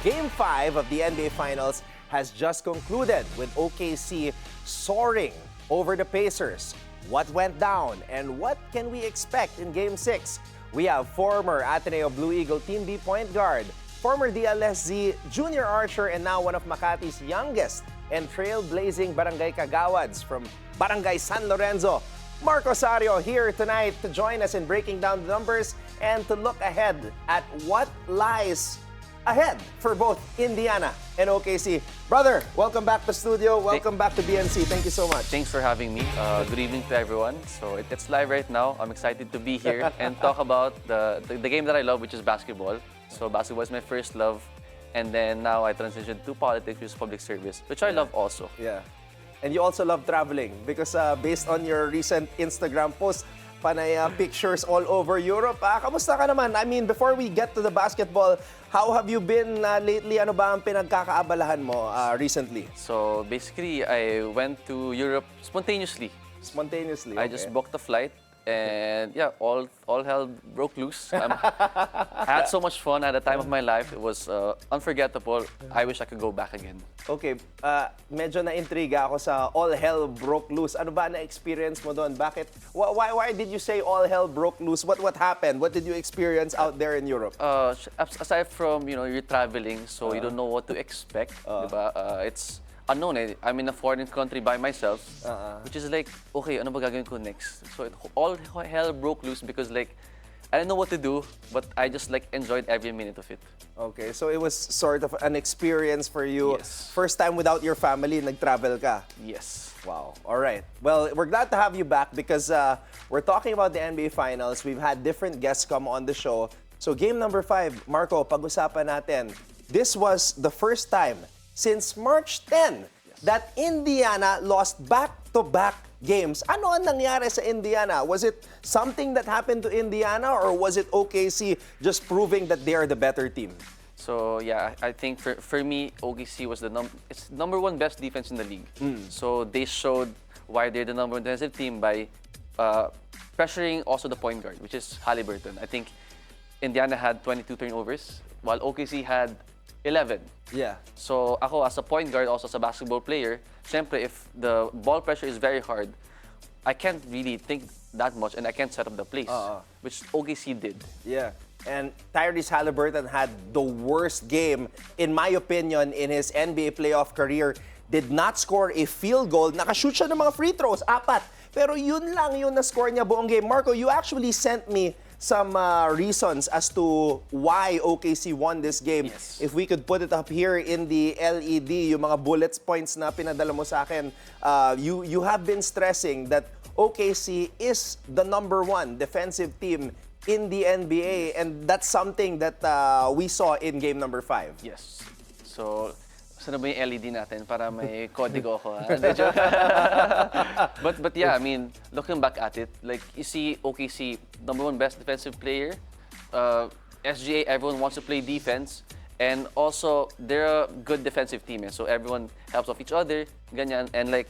Game 5 of the NBA Finals has just concluded with OKC soaring over the Pacers. What went down and what can we expect in Game 6? We have former Ateneo Blue Eagle Team B point guard, former DLSZ junior archer, and now one of Makati's youngest and trailblazing Barangay Kagawads from Barangay San Lorenzo. Marco Sario here tonight to join us in breaking down the numbers and to look ahead at what lies ahead for both Indiana and OKC. Brother, welcome back to studio. Welcome back to BNC. Thank you so much. Thanks for having me. Good evening to everyone. So it's live right now. I'm excited to be here and talk about the game that I love, which is basketball. So basketball is my first love. And then now I transitioned to politics, which is public service, which I love also. Yeah. And you also love traveling because based on your recent Instagram post, panay pictures all over Europe. Kamusta ka naman? I mean, before we get to the basketball, how have you been lately? Ano ba ang pinagkakaabalahan mo recently? So basically, I went to Europe spontaneously. Spontaneously, I just booked a flight. And yeah, all hell broke loose. I had so much fun at the time of my life. It was unforgettable. I wish I could go back again. Okay, medyo na-intriga ako sa all hell broke loose. Ano ba na-experience mo doon? Bakit? Why did you say all hell broke loose? What happened? What did you experience out there in Europe? Aside from, you're traveling, so you don't know what to expect. Diba? It's unknown. I'm in a foreign country by myself, which is like, okay, ano ba gagawin ko next? So all hell broke loose because like, I didn't know what to do, but I just like enjoyed every minute of it. Okay, so it was sort of an experience for you. Yes. First time without your family, nag-travel ka. Yes. Wow. All right. Well, we're glad to have you back because we're talking about the NBA Finals. We've had different guests come on the show. So game number 5, Marco, pag-usapan natin. This was the first time since March 10 that Indiana lost back-to-back games. Ano ang nangyari sa Indiana? Was it something that happened to Indiana or was it OKC just proving that they are the better team? So yeah, I think for me, OKC was it's number one best defense in the league. So they showed why they're the number one defensive team by pressuring also the point guard, which is Haliburton. I think Indiana had 22 turnovers, while OKC had 11. Yeah. So ako as a point guard, also as a basketball player, syempre if the ball pressure is very hard, I can't really think that much and I can't set up the plays, which OKC did. Yeah. And Tyrese Haliburton had the worst game, in my opinion, in his NBA playoff career. Did not score a field goal. Nakashoot siya ng mga free throws, 4. Pero yun lang yung na-score niya buong game. Marco, you actually sent me some reasons as to why OKC won this game. Yes. If we could put it up here in the LED, yung mga bullet points na pinadala mo sa akin, you have been stressing that OKC is the number 1 defensive team in the NBA, and that's something that we saw in game number 5. Yes. So, saan na ba yung LED natin para may kodigo ako? But yeah, I mean, looking back at it, like you see OKC, number 1 best defensive player. SGA, everyone wants to play defense. And also, they're a good defensive team. So everyone helps off each other, ganyan. And like,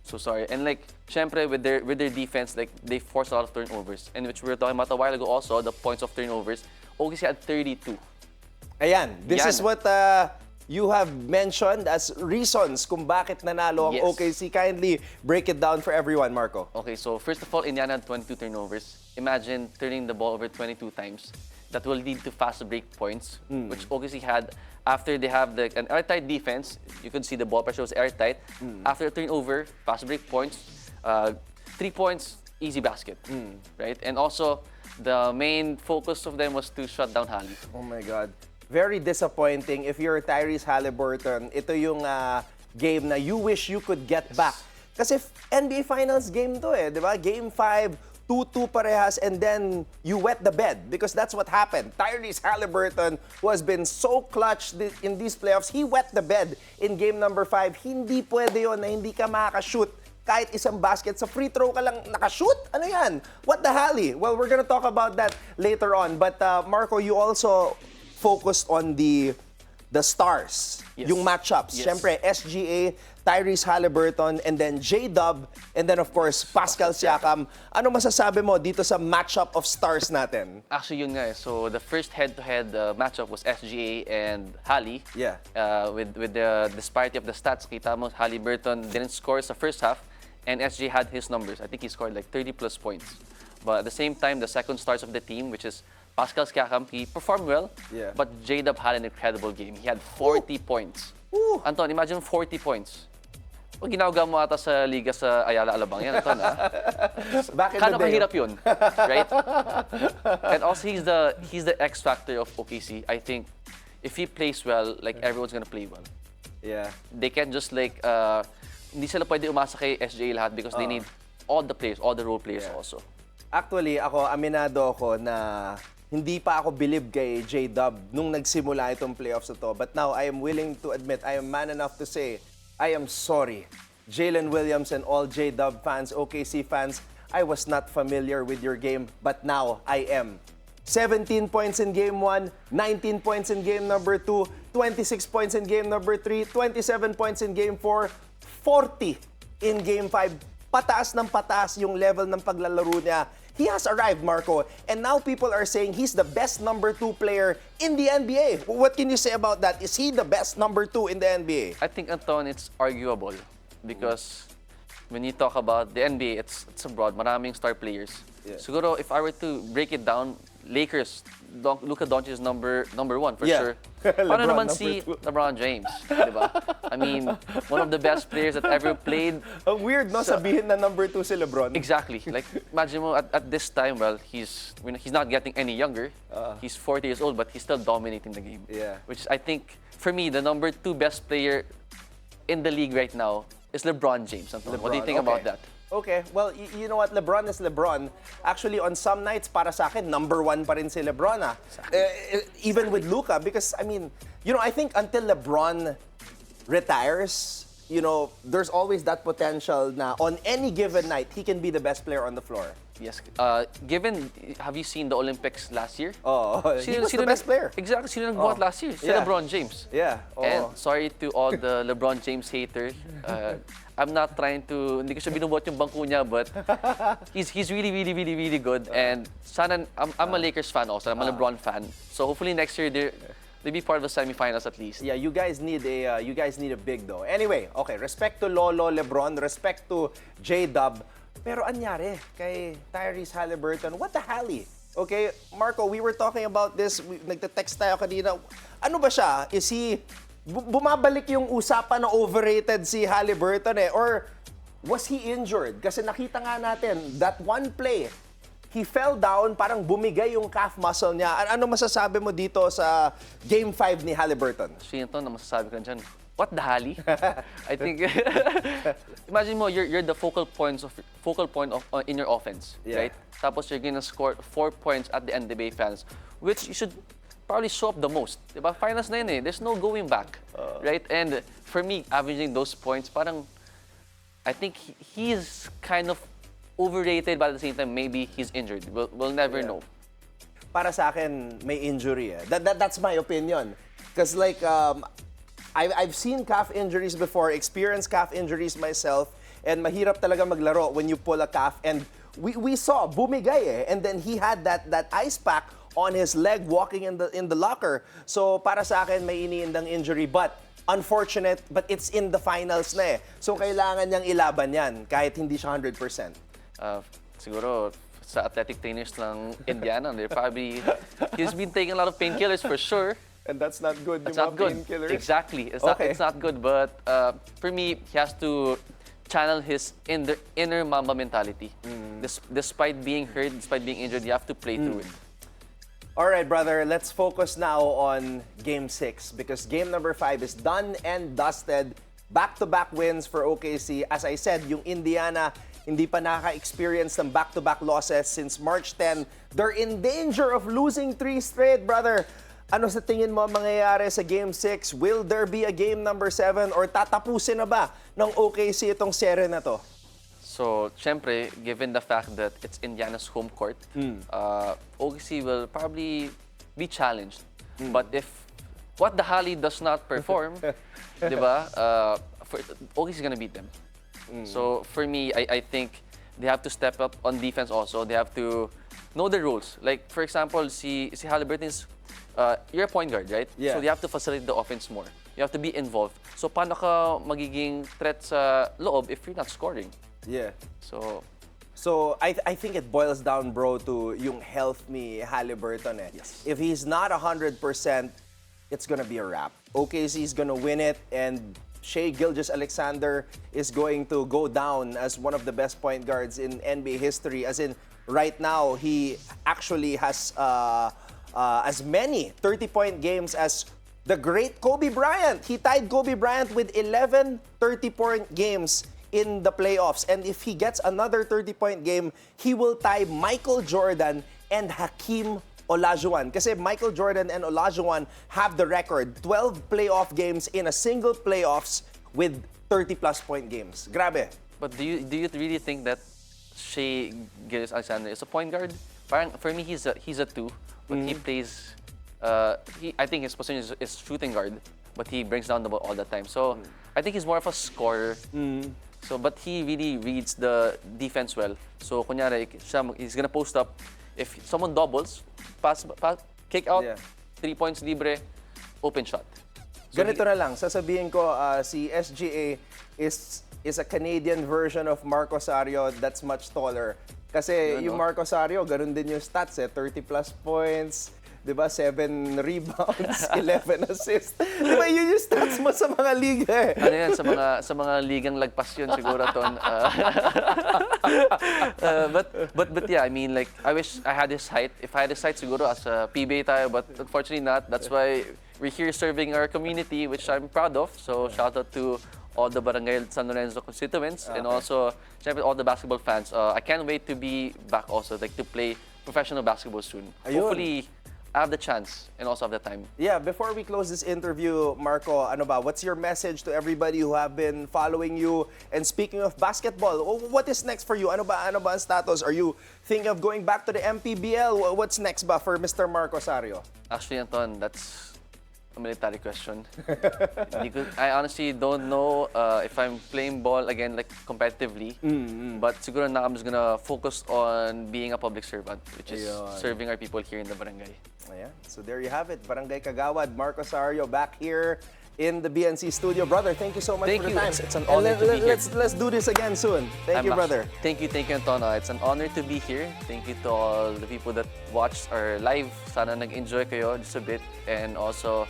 so sorry. And like, syempre, with their defense, like, they force a lot of turnovers. And which we were talking about a while ago also, the points of turnovers. OKC had 32. Ayan, this is what you have mentioned as reasons kung bakit nanalo ang OKC. Kindly break it down for everyone, Marco. Okay, so first of all, Indiana had 22 turnovers. Imagine turning the ball over 22 times. That will lead to fast break points, which OKC had after they have an airtight defense. You could see the ball pressure was airtight. After a turnover, fast break points, 3 points, easy basket, right? And also, the main focus of them was to shut down Hali. Oh my God. Very disappointing. If you're Tyrese Haliburton, ito yung game na you wish you could get back. Kasi NBA Finals game to di ba? Game 5, 2-2 parehas, and then you wet the bed because that's what happened. Tyrese Haliburton, who has been so clutch in these playoffs, he wet the bed in game number 5. Hindi pwede yun na hindi ka makakashoot kahit isang basket. Sa free throw ka lang nakashoot? Ano yan? What the hell? Well, we're gonna talk about that later on. But Marco, you also focused on the the stars, Yes. yung matchups. Yes. Siyempre, SGA, Tyrese Haliburton, and then J-Dub, and then of course, Pascal Siakam. Ano masasabi mo dito sa matchup of stars natin? Actually, yun nga eh. So, the first head-to-head matchup was SGA and Hali. Yeah. With the disparity of the stats, kita mo, Haliburton didn't score sa first half, and SGA had his numbers. I think he scored like 30-plus points. But at the same time, the second stars of the team, which is Pascal Siakam, he performed well, Yeah. but J-Dub had an incredible game. He had 40 points. Ooh. Anton, imagine 40 points. Pag ginagawa mo ata sa liga sa Ayala Alabang yan, Anton, ha? Back in Kano the day. kahirap yun, right? And also, he's the X factor of OKC. I think if he plays well, like everyone's gonna play well. Yeah. They can't just like, hindi sila pwede umasa kay SGA lahat because they need all the players, all the role players also. Actually, aminado ako na hindi pa ako believe kay J-Dub nung nagsimula itong playoffs na to. But now, I am willing to admit, I am man enough to say, I am sorry. Jalen Williams and all J-Dub fans, OKC fans, I was not familiar with your game, but now I am. 17 points in game 1, 19 points in game number 2, 26 points in game number 3, 27 points in game 4, 40 in game 5. Pataas ng pataas yung level ng paglalaro niya. He has arrived, Marco, and now people are saying he's the best number 2 player in the NBA. What can you say about that? Is he the best number 2 in the NBA? I think, Anton, it's arguable because when you talk about the NBA, it's abroad, maraming star players. Yeah. Siguro, if I were to break it down, Lakers, Luka Doncic is number 1 for Yeah. sure. Paano LeBron naman number si 2. LeBron James, di ba? I mean, one of the best players that ever played. Ang weird, no? Sabihin na number 2 si LeBron. Exactly. Like, imagine mo, at this time, well, he's not getting any younger. He's 40 years old, but he's still dominating the game. Yeah. Which is, I think, for me, the number 2 best player in the league right now is LeBron James. Anton. What do you think about that? Okay, well, you know what? LeBron is LeBron. Actually, on some nights, para sa akin, number 1 pa rin si LeBron, ah. Even with Luka, because, I mean, you know, I think until LeBron retires, you know, there's always that potential na on any given night, he can be the best player on the floor. Yes. Have you seen the Olympics last year? Oh, he was the best player. Exactly. Sino nagbuhat last year? Si Yeah. LeBron James. Yeah. And sorry to all the LeBron James haters. I'm not trying to, hindi ko siya binubuhat yung bangko niya, but he's really, really, really, really good. And sana, I'm a Lakers fan also. I'm a LeBron fan. So hopefully next year, they'll be part of the semifinals at least. Yeah, you guys need a big though. Anyway, okay, respect to Lolo LeBron, respect to J-Dub. Pero anyari kay Tyrese Haliburton, what the hally? Okay, Marco, we were talking about this, nagte-text tayo kanina. Ano ba siya? Is he, bumabalik yung usapan na overrated si Haliburton eh? Or was he injured? Kasi nakita nga natin, that one play, he fell down, parang bumigay yung calf muscle niya. Ano masasabi mo dito sa Game 5 ni Haliburton? Sino to na masasabi ko dyan? What the hali? I think, imagine mo, you're the focal point of in your offense, Yeah. right? Tapos you're gonna score 4 points at the NBA fans, which you should probably show up the most. Diba? Finals na yun eh. There's no going back, right? And for me, averaging those points, parang, I think he's kind of overrated, but at the same time, maybe he's injured. We'll never know. Para sa akin, may injury eh. That's my opinion. Because like, I've seen calf injuries before, experienced calf injuries myself, and mahirap talaga maglaro when you pull a calf. And we saw, bumigay eh. And then he had that ice pack on his leg walking in the locker. So para sa akin, may iniindang injury. But unfortunate, but it's in the finals na eh. So kailangan niyang ilaban yan kahit hindi siya 100%. Siguro, sa athletic trainers ng Indiana, he's been taking a lot of painkillers for sure. And that's not good. It's not good. Exactly. It's not good. But for me, he has to channel his inner Mamba mentality. Despite being hurt, despite being injured, you have to play through it. All right, brother, let's focus now on Game 6 because Game number 5 is done and dusted. Back-to-back wins for OKC. As I said, yung Indiana hindi pa nakaka-experience ng back-to-back losses since March 10. They're in danger of losing 3 straight, brother. Ano sa tingin mo mangyayari sa Game 6? Will there be a Game number 7 or tatapusin na ba ng OKC itong serye na to? So, syempre, given the fact that it's Indiana's home court, OKC will probably be challenged. But if what the Hali does not perform, di ba? OKC is gonna beat them. So for me, I think they have to step up on defense also. They have to know the rules. Like for example, si Halliburton is, you're a point guard, right? Yeah. So you have to facilitate the offense more. You have to be involved. So paano ka magiging threat sa loob if you're not scoring? Yeah. So I think it boils down, bro, to yung health ni Halliburton. Yes. If he's not 100%, it's gonna be a wrap. OKC is gonna win it, and Shai Gilgeous-Alexander is going to go down as one of the best point guards in NBA history. As in, right now, he actually has as many 30-point games as the great Kobe Bryant. He tied Kobe Bryant with 11 30-point games in the playoffs. And if he gets another 30-point game, he will tie Michael Jordan and Hakeem Olajuwon. Kasi Michael Jordan and Olajuwon have the record, 12 playoff games in a single playoffs with 30-plus point games. Grabe. but do you really think that Shai Gilgeous-Alexander is a point guard? Parang, for me, he's a two, but he plays. I think his position is shooting guard, but he brings down the ball all the time. So I think he's more of a scorer. So, but he really reads the defense well. So, kunyari, he's gonna post up. If someone doubles, pass kick out, Yeah. 3 points libre, open shot. So Ganito na lang, sasabihin ko, si SGA is a Canadian version of Marco Sario that's much taller. Kasi yung Marco Sario, ganun din yung stats 30-plus points, 'di ba? 7 rebounds, 11 assists. 'Di ba yun yung stats mo sa mga liga Ano yan, sa mga ligang lagpas yun siguro ton. But yeah, I mean, like, I wish I had his height. If I had his height, siguro as a PBA tayo, but unfortunately not. That's why we're here serving our community, which I'm proud of. So shout out to all the Barangay San Lorenzo constituents and also syempre all the basketball fans. I can't wait to be back also, like to play professional basketball soon. Ayun. Hopefully, I have the chance and also have the time. Yeah, before we close this interview, Marco, ano ba? What's your message to everybody who have been following you? And speaking of basketball, what is next for you? Ano ba ang status? Are you thinking of going back to the MPBL? What's next ba for Mr. Marco Sario? Actually, Anton, that's a military question. I honestly don't know if I'm playing ball again like competitively. But siguro na I'm just gonna focus on being a public servant, which is Ayun. serving our people here in the barangay. Ayan. So there you have it. Barangay Kagawad, Marco Sario back here in the BNC studio. Brother, thank you so much Thank for the you. time. It's an honor to be here. Let's do this again soon. Thank you, brother. Thank you, Anton. It's an honor to be here. Thank you to all the people that watched our live. Sana nag-enjoy kayo just a bit. And also,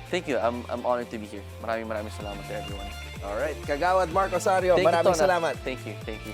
thank you. I'm honored to be here. Maraming salamat to everyone. All right. Kagawad, Marco Sario, Thank you, maraming Tona. salamat. Thank you.